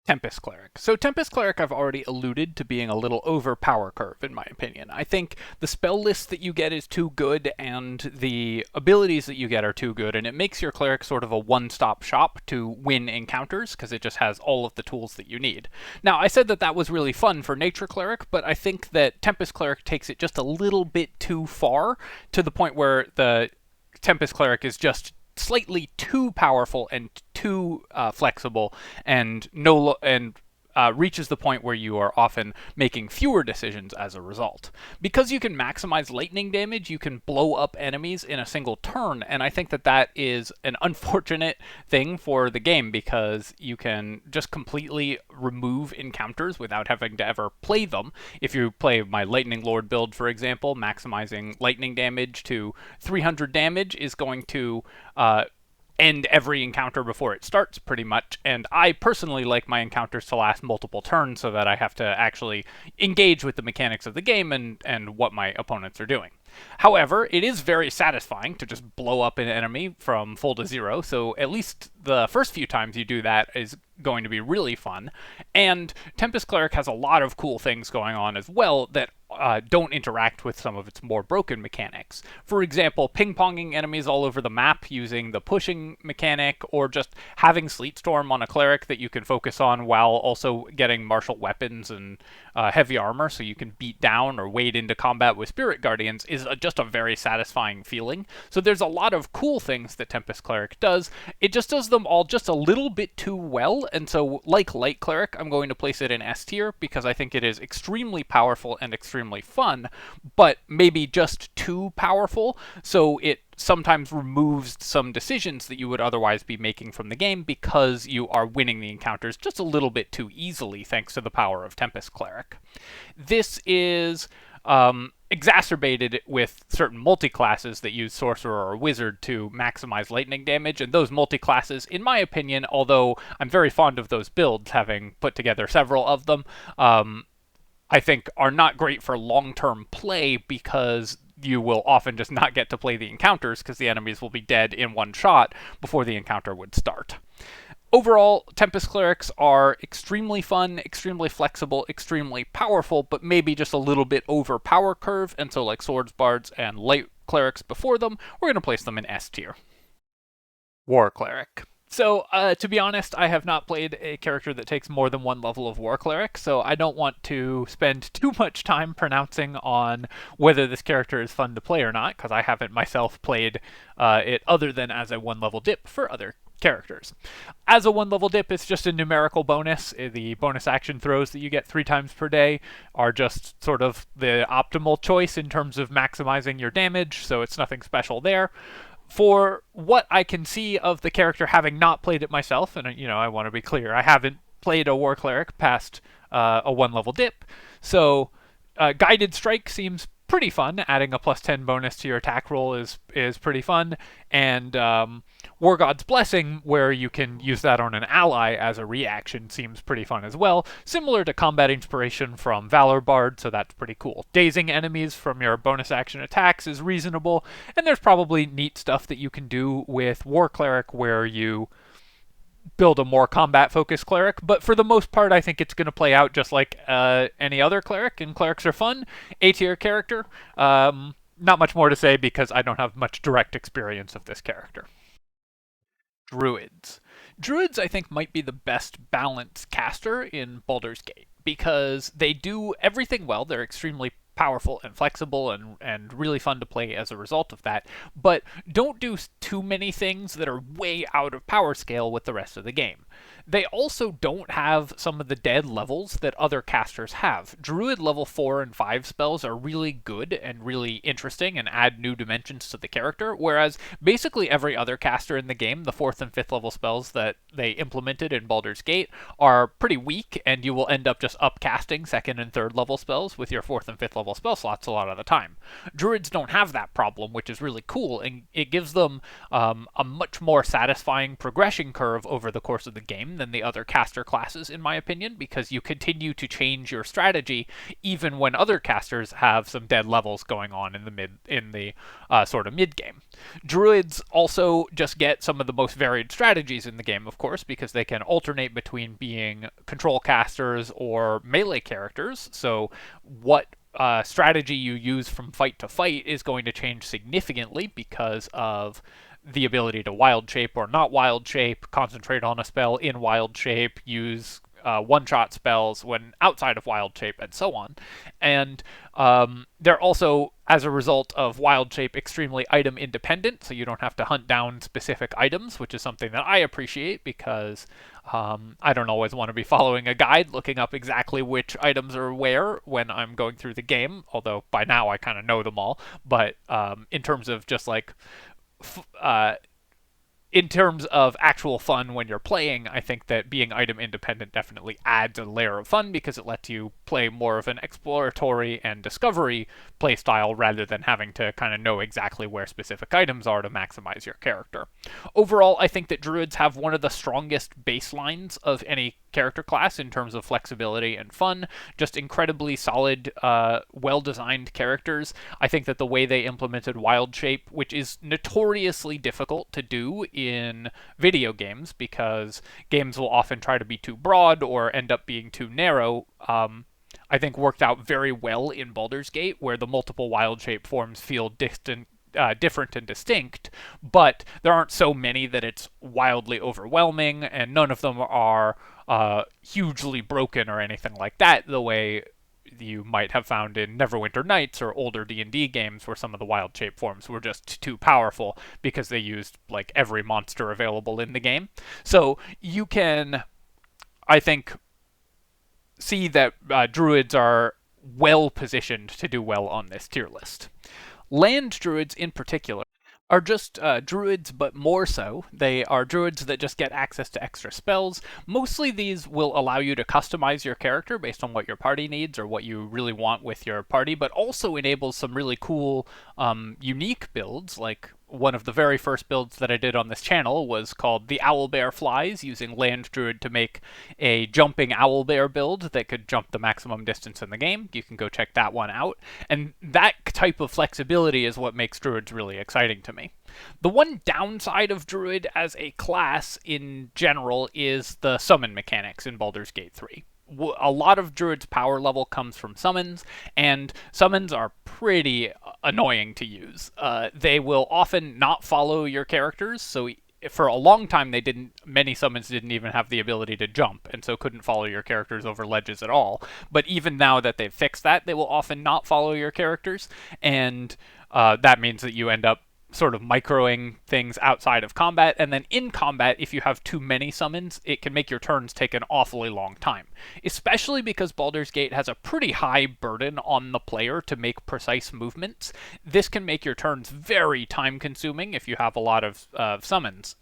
Tempest Cleric. So Tempest Cleric I've already alluded to being a little over power curve, in my opinion. I think the spell list that you get is too good, and the abilities that you get are too good, and it makes your Cleric sort of a one-stop shop to win encounters, because it just has all of the tools that you need. Now, I said that that was really fun for Nature Cleric, but I think that Tempest Cleric takes it just a little bit too far, to the point where the Tempest Cleric is just slightly too powerful and too flexible, and reaches the point where you are often making fewer decisions as a result. Because you can maximize lightning damage, you can blow up enemies in a single turn, and I think that that is an unfortunate thing for the game, because you can just completely remove encounters without having to ever play them. If you play my Lightning Lord build, for example, maximizing lightning damage to 300 damage is going to end every encounter before it starts, pretty much, and I personally like my encounters to last multiple turns so that I have to actually engage with the mechanics of the game and what my opponents are doing. However, it is very satisfying to just blow up an enemy from full to zero, so at least the first few times you do that is going to be really fun. And Tempest Cleric has a lot of cool things going on as well that don't interact with some of its more broken mechanics. For example, ping-ponging enemies all over the map using the pushing mechanic, or just having Sleet Storm on a Cleric that you can focus on while also getting martial weapons and heavy armor so you can beat down or wade into combat with Spirit Guardians is just a very satisfying feeling. So there's a lot of cool things that Tempest Cleric does. It just does them all just a little bit too well, and so like Light Cleric, I'm going to place it in S tier because I think it is extremely powerful and extremely fun, but maybe just too powerful, so it sometimes removes some decisions that you would otherwise be making from the game because you are winning the encounters just a little bit too easily thanks to the power of Tempest Cleric. This is exacerbated with certain multi-classes that use Sorcerer or Wizard to maximize lightning damage, and those multi-classes, in my opinion, although I'm very fond of those builds, having put together several of them, I think are not great for long-term play because you will often just not get to play the encounters because the enemies will be dead in one shot before the encounter would start. Overall, Tempest Clerics are extremely fun, extremely flexible, extremely powerful, but maybe just a little bit over power curve, and so like Swords, Bards, and Light Clerics before them, we're going to place them in S tier. War Cleric. So, to be honest, I have not played a character that takes more than one level of War Cleric, so I don't want to spend too much time pronouncing on whether this character is fun to play or not, because I haven't myself played it other than as a one-level dip for other characters. As a one-level dip, it's just a numerical bonus. The bonus action throws that you get 3 times per day are just sort of the optimal choice in terms of maximizing your damage, so it's nothing special there. For what I can see of the character, having not played it myself, and I want to be clear, I haven't played a War Cleric past a one-level dip, so Guided Strike seems pretty fun. Adding a +10 bonus to your attack roll is pretty fun, and War God's Blessing, where you can use that on an ally as a reaction, seems pretty fun as well. Similar to Combat Inspiration from Valor Bard, so that's pretty cool. Dazing enemies from your bonus action attacks is reasonable, and there's probably neat stuff that you can do with War Cleric where you build a more combat-focused cleric, but for the most part, I think it's going to play out just like any other cleric, and clerics are fun. A-tier character. Not much more to say because I don't have much direct experience of this character. Druids. Druids, I think, might be the best balanced caster in Baldur's Gate because they do everything well. They're extremely powerful and flexible and really fun to play as a result of that, but don't do too many things that are way out of power scale with the rest of the game. They also don't have some of the dead levels that other casters have. Druid level 4 and 5 spells are really good and really interesting and add new dimensions to the character, whereas basically every other caster in the game, the 4th and 5th level spells that they implemented in Baldur's Gate, are pretty weak, and you will end up just upcasting 2nd and 3rd level spells with your 4th and 5th level spell slots a lot of the time. Druids don't have that problem, which is really cool, and it gives them a much more satisfying progression curve over the course of the game than the other caster classes, in my opinion, because you continue to change your strategy even when other casters have some dead levels going on in the sort of mid game. Druids also just get some of the most varied strategies in the game, of course, because they can alternate between being control casters or melee characters. So what strategy you use from fight to fight is going to change significantly because of the ability to wild shape or not wild shape, concentrate on a spell in wild shape, use one-shot spells when outside of wild shape, and so on. And they're also, as a result of wild shape, extremely item independent, so you don't have to hunt down specific items, which is something that I appreciate because I don't always want to be following a guide looking up exactly which items are where when I'm going through the game, although by now I kind of know them all. But in terms of just like in terms of actual fun when you're playing, I think that being item independent definitely adds a layer of fun because it lets you play more of an exploratory and discovery playstyle rather than having to kind of know exactly where specific items are to maximize your character. Overall, I think that Druids have one of the strongest baselines of any character class in terms of flexibility and fun. Just incredibly solid, well-designed characters. I think that the way they implemented Wild Shape, which is notoriously difficult to do in video games because games will often try to be too broad or end up being too narrow, I think worked out very well in Baldur's Gate, where the multiple Wild Shape forms feel different and distinct, but there aren't so many that it's wildly overwhelming, and none of them are hugely broken or anything like that, the way you might have found in Neverwinter Nights or older D&D games where some of the wild shape forms were just too powerful because they used like every monster available in the game. So you can, I think, see that Druids are well positioned to do well on this tier list. Land Druids in particular are just Druids, but more so. They are Druids that just get access to extra spells. Mostly these will allow you to customize your character based on what your party needs or what you really want with your party, but also enables some really cool, unique builds, like one of the very first builds that I did on this channel was called the Owlbear Flies, using Land Druid to make a jumping owlbear build that could jump the maximum distance in the game. You can go check that one out. And that type of flexibility is what makes Druids really exciting to me. The one downside of Druid as a class in general is the summon mechanics in Baldur's Gate 3. A lot of Druid's power level comes from summons, and summons are pretty annoying to use. They will often not follow your characters, so for a long time many summons didn't even have the ability to jump, and so couldn't follow your characters over ledges at all. But even now that they've fixed that, they will often not follow your characters, and that means that you end up sort of microing things outside of combat, and then in combat, if you have too many summons, it can make your turns take an awfully long time. Especially because Baldur's Gate has a pretty high burden on the player to make precise movements. This can make your turns very time-consuming if you have a lot of summons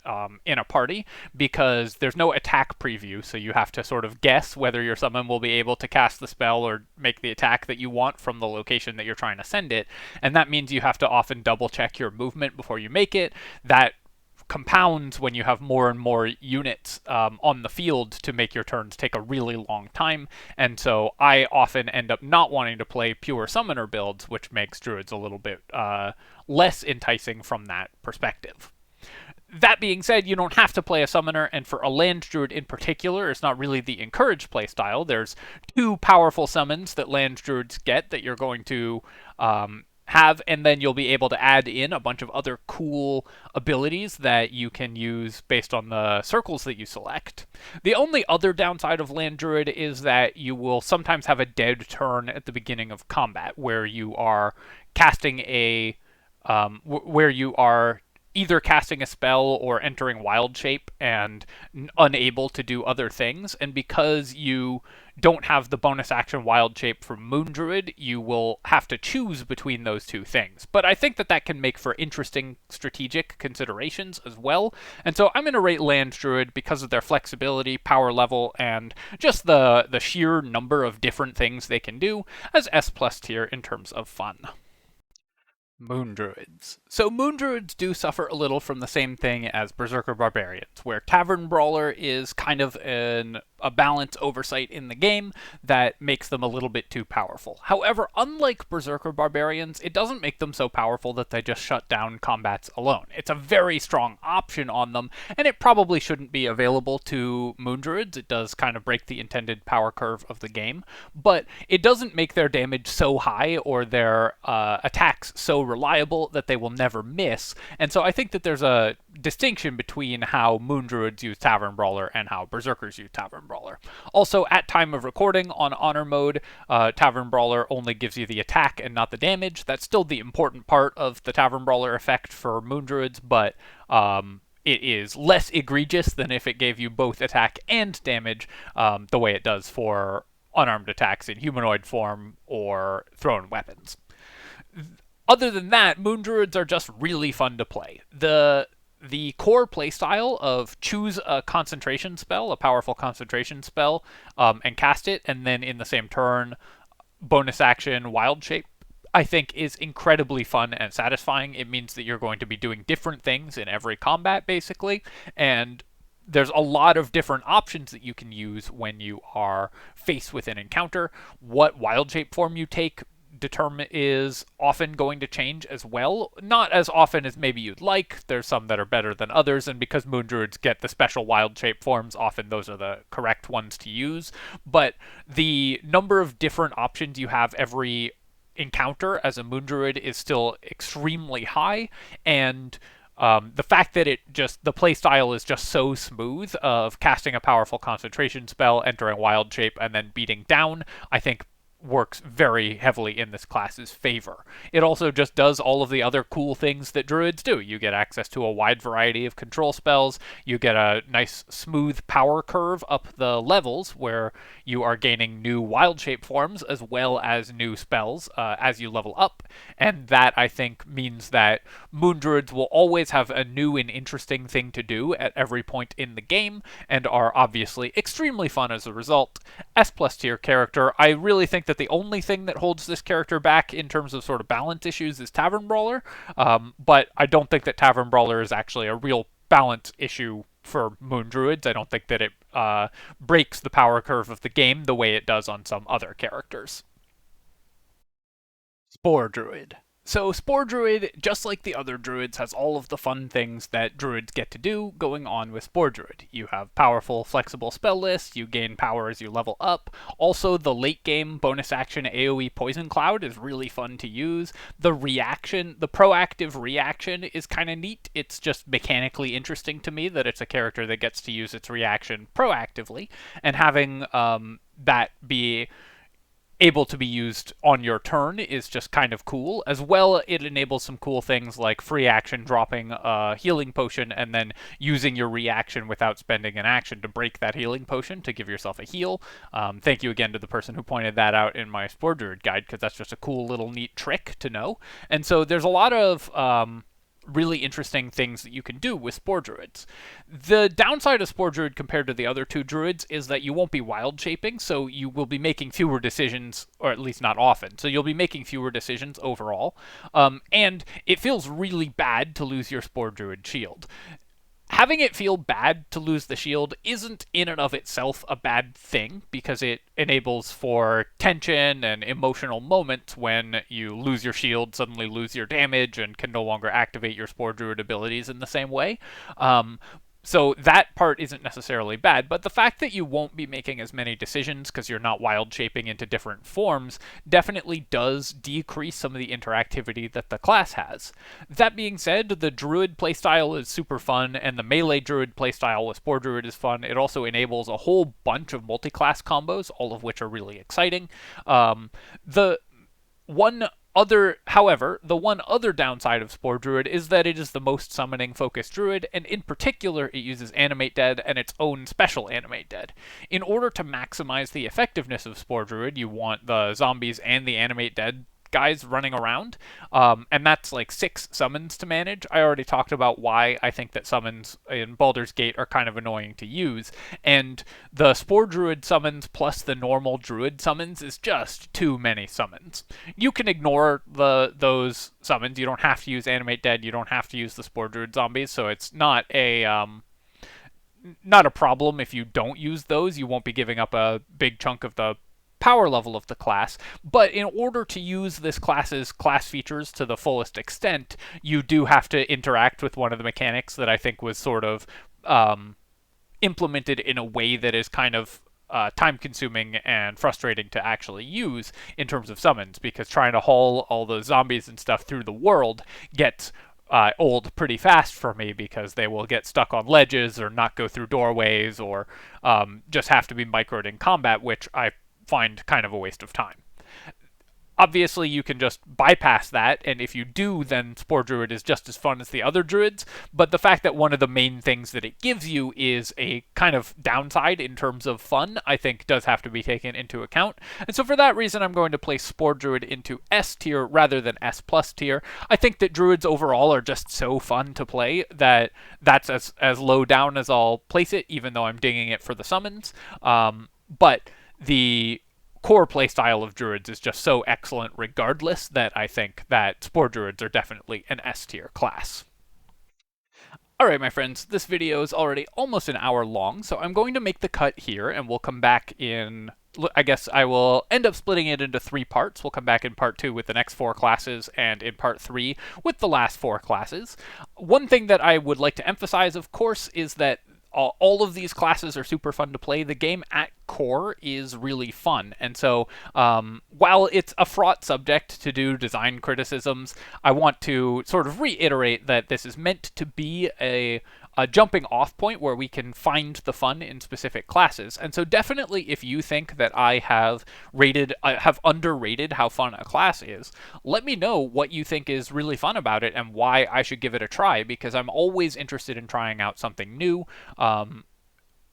in a party, because there's no attack preview, so you have to sort of guess whether your summon will be able to cast the spell or make the attack that you want from the location that you're trying to send it, and that means you have to often double-check your movement before you make it. That compounds when you have more and more units on the field to make your turns take a really long time, and so I often end up not wanting to play pure summoner builds, which makes Druids a little bit less enticing from that perspective. That being said, you don't have to play a summoner, and for a land druid in particular, it's not really the encouraged playstyle. There's two powerful summons that land druids get that you're going to have, and then you'll be able to add in a bunch of other cool abilities that you can use based on the circles that you select. The only other downside of Land Druid is that you will sometimes have a dead turn at the beginning of combat, where you are casting where you are either casting a spell or entering wild shape and unable to do other things. And because you don't have the bonus action wild shape from Moon Druid, you will have to choose between those two things. But I think that that can make for interesting strategic considerations as well. And so I'm going to rate Land Druid because of their flexibility, power level, and just the sheer number of different things they can do as S+ tier in terms of fun. Moon Druids. So Moon Druids do suffer a little from the same thing as Berserker Barbarians, where Tavern Brawler is kind of a balance oversight in the game that makes them a little bit too powerful. However, unlike Berserker Barbarians, it doesn't make them so powerful that they just shut down combats alone. It's a very strong option on them, and it probably shouldn't be available to Moon Druids. It does kind of break the intended power curve of the game, but it doesn't make their damage so high or their attacks so reliable that they will never miss. And so I think that there's a distinction between how Moon Druids use Tavern Brawler and how Berserkers use Tavern Brawler. Also, at time of recording on Honor Mode, Tavern Brawler only gives you the attack and not the damage. That's still the important part of the Tavern Brawler effect for Moon Druids, but it is less egregious than if it gave you both attack and damage, the way it does for unarmed attacks in humanoid form or thrown weapons. Other than that, Moon Druids are just really fun to play. The core playstyle of choose a concentration spell, a powerful concentration spell, and cast it, and then in the same turn, bonus action wild shape, I think is incredibly fun and satisfying. It means that you're going to be doing different things in every combat, basically, and there's a lot of different options that you can use when you are faced with an encounter. What wild shape form you take is often going to change as well. Not as often as maybe you'd like. There's some that are better than others, and because Moon Druids get the special wild shape forms, often those are the correct ones to use. But the number of different options you have every encounter as a Moon Druid is still extremely high, and the fact that the playstyle is just so smooth of casting a powerful concentration spell, entering wild shape, and then beating down, I think works very heavily in this class's favor. It also just does all of the other cool things that Druids do. You get access to a wide variety of control spells, you get a nice smooth power curve up the levels where you are gaining new wild shape forms as well as new spells as you level up, and that I think means that Moon Druids will always have a new and interesting thing to do at every point in the game, and are obviously extremely fun as a result. S+ tier character, I really think that that the only thing that holds this character back in terms of sort of balance issues is Tavern Brawler, but I don't think that Tavern Brawler is actually a real balance issue for Moon Druids. I don't think that it breaks the power curve of the game the way it does on some other characters. Spore Druid. So Spore Druid, just like the other Druids, has all of the fun things that Druids get to do going on with Spore Druid. You have powerful, flexible spell lists, you gain power as you level up. Also, the late game bonus action AoE Poison Cloud is really fun to use. The proactive reaction is kind of neat. It's just mechanically interesting to me that it's a character that gets to use its reaction proactively, and having that be able to be used on your turn is just kind of cool. As well, it enables some cool things like free action dropping a healing potion and then using your reaction without spending an action to break that healing potion to give yourself a heal. Thank you again to the person who pointed that out in my Spore Druid guide, because that's just a cool little neat trick to know. And so there's a lot of really interesting things that you can do with Spore Druids. The downside of Spore Druid compared to the other two Druids is that you won't be wild shaping, so you will be making fewer decisions, or at least not often. So you'll be making fewer decisions overall. And it feels really bad to lose your Spore Druid shield. Having it feel bad to lose the shield isn't in and of itself a bad thing, because it enables for tension and emotional moments when you lose your shield, suddenly lose your damage, and can no longer activate your Spore Druid abilities in the same way. So that part isn't necessarily bad, but the fact that you won't be making as many decisions because you're not wild shaping into different forms definitely does decrease some of the interactivity that the class has. That being said, the Druid playstyle is super fun, and the melee Druid playstyle with Spore Druid is fun. It also enables a whole bunch of multi-class combos, all of which are really exciting. However, the one other downside of Spore Druid is that it is the most summoning-focused Druid, and in particular, it uses Animate Dead and its own special Animate Dead. In order to maximize the effectiveness of Spore Druid, you want the zombies and the Animate Dead guys running around, and that's like 6 summons to manage. I already talked about why I think that summons in Baldur's Gate are kind of annoying to use, and the Spore Druid summons plus the normal Druid summons is just too many summons. You can ignore those summons. You don't have to use Animate Dead. You don't have to use the Spore Druid zombies, so it's not a problem if you don't use those. You won't be giving up a big chunk of the power level of the class, but in order to use this class's class features to the fullest extent, you do have to interact with one of the mechanics that I think was sort of implemented in a way that is kind of time-consuming and frustrating to actually use in terms of summons, because trying to haul all the zombies and stuff through the world gets old pretty fast for me, because they will get stuck on ledges or not go through doorways, or just have to be microed in combat, which I find kind of a waste of time. Obviously, you can just bypass that, and if you do, then Spore Druid is just as fun as the other Druids, but the fact that one of the main things that it gives you is a kind of downside in terms of fun, I think does have to be taken into account. And so for that reason, I'm going to place Spore Druid into S tier rather than S plus tier. I think that Druids overall are just so fun to play that that's as low down as I'll place it, even though I'm dinging it for the summons. But the core playstyle of Druids is just so excellent regardless that I think that Spore Druids are definitely an S tier class. Alright, my friends, this video is already almost an hour long, so I'm going to make the cut here, and we'll come back in... I guess I will end up splitting it into 3 parts. We'll come back in part 2 with the next 4 classes, and in part 3 with the last 4 classes. One thing that I would like to emphasize, of course, is that all of these classes are super fun to play. The game at core is really fun, and so while it's a fraught subject to do design criticisms, I want to sort of reiterate that this is meant to be a jumping off point where we can find the fun in specific classes. And so definitely, if you think that I have underrated how fun a class is, let me know what you think is really fun about it and why I should give it a try, because I'm always interested in trying out something new.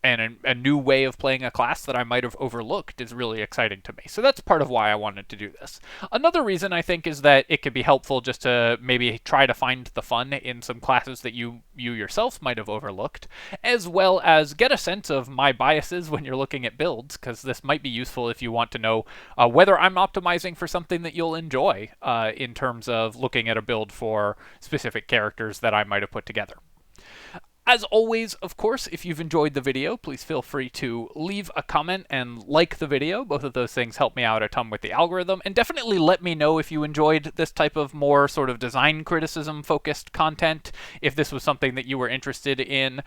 and a new way of playing a class that I might have overlooked is really exciting to me. So that's part of why I wanted to do this. Another reason I think is that it could be helpful just to maybe try to find the fun in some classes that you yourself might have overlooked, as well as get a sense of my biases when you're looking at builds, because this might be useful if you want to know whether I'm optimizing for something that you'll enjoy in terms of looking at a build for specific characters that I might have put together. As always, of course, if you've enjoyed the video, please feel free to leave a comment and like the video. Both of those things help me out a ton with the algorithm. And definitely let me know if you enjoyed this type of more sort of design criticism-focused content, if this was something that you were interested in.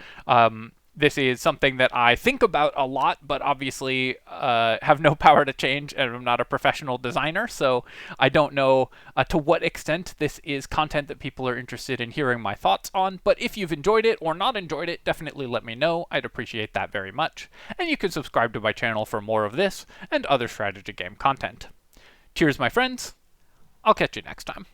This is something that I think about a lot, but obviously have no power to change, and I'm not a professional designer, so I don't know to what extent this is content that people are interested in hearing my thoughts on. But if you've enjoyed it or not enjoyed it, definitely let me know. I'd appreciate that very much. And you can subscribe to my channel for more of this and other strategy game content. Cheers, my friends. I'll catch you next time.